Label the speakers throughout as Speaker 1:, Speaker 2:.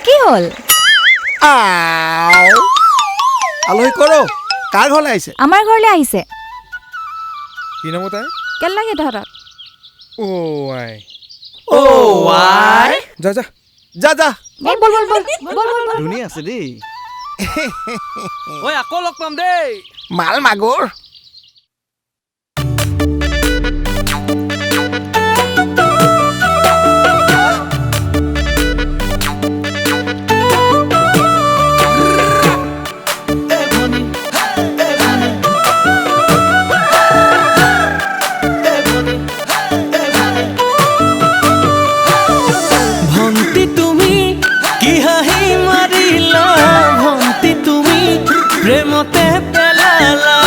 Speaker 1: কি হ'ল
Speaker 2: আলহী কৰো কাৰ ঘৰলৈ আহিছে
Speaker 1: আমাৰ ঘৰলৈ আহিছে
Speaker 3: কি নাম তাই
Speaker 1: কেল লাগে তহঁতক
Speaker 3: আই যা যা
Speaker 2: যা যা
Speaker 1: বল বল বল বল বল বল
Speaker 2: ধুনীয়া আছে দেই
Speaker 3: ঐ আকৌ লগ পাম দেই
Speaker 2: মাল মাগুৰ
Speaker 4: প্রেমতে পেলালা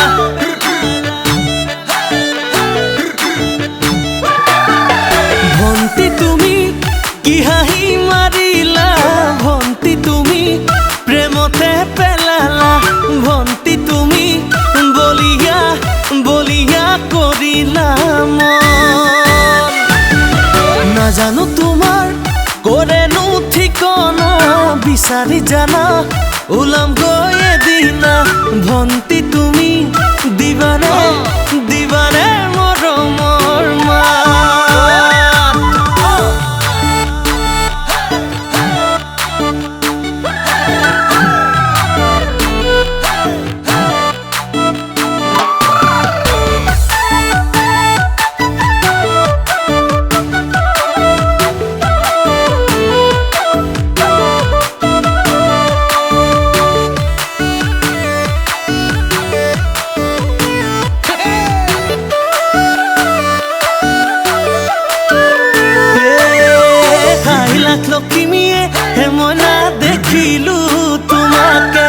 Speaker 4: ভন্তি তুমি কি হাঁহি মারিলা ভন্তি তুমি প্রেমতে পেলালা ভন্তি তুমি বলিয়া বলিয়া করিলা না জানো তোমার করেনু ঠিকনা বিচারি জানা উলাম গয়ে দিনা ভন্তি তুমি দিবানে দিবানে মরমর মা লক্ষ্মীয়ে হেমনা দেখিলো তোমাকে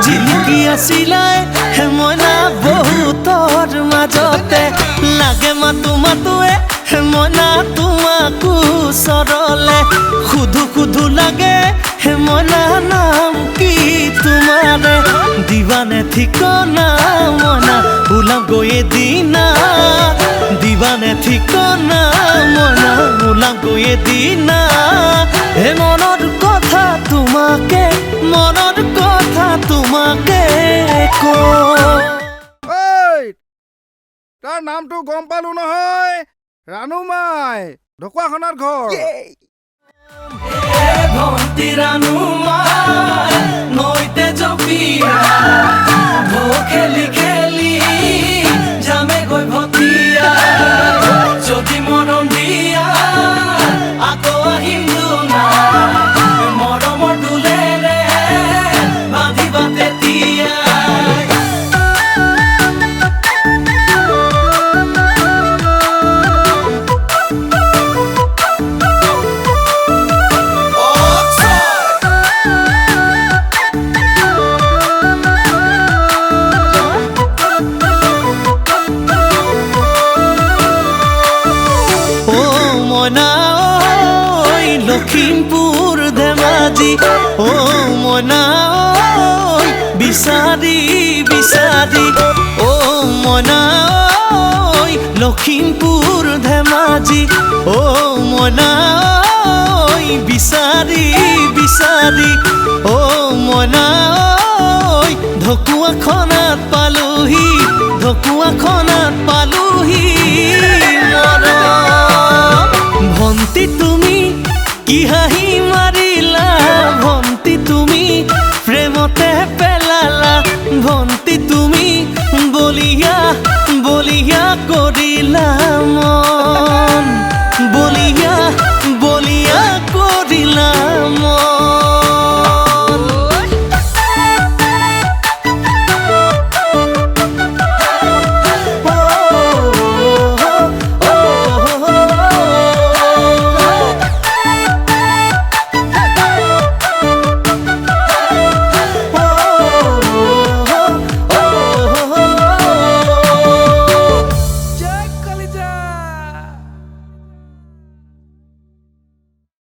Speaker 4: জিলিকি আছিলাই হেমনা বহুতৰ মাজতে লাগে মাতো মাতোৱে হেমনা তোমাকো চৰলে খুধু খুধু লাগে হেমনা নাম কি তোমাৰে দিবানে ঠিকনা মনা ওলাম গৈয়ে দিনা দিবানে ঠিকনা মনা ওলাম গৈয়ে দিনা হে মনৰ কথা তোমাকে মনৰ কথা তোমাকে
Speaker 3: তাৰ নামটো গম পালো নহয় ৰাণুমাই ঢকুৱাখনাৰ ঘৰ
Speaker 4: ভন্তি ৰাণুমাই নৈতে জপিয়া খেলি খেলি যামে গৈ ভটিয়া যদি মৰম দিয়া আকৌ আহিম মৰমৰ দুলেৰে বান্ধিবা তেতিয়া লখিমপুৰ ধেমাজি ও মনা বিচাৰি বিচাৰি ও মনা লখিমপুৰ ধেমাজি ও মনা বিচাৰি বিচাৰি ও মনা ঢকুৱাখনাত পালোহি ঢকুৱাখনাত পালোহি ভন্তি তুমি কি হাঁহি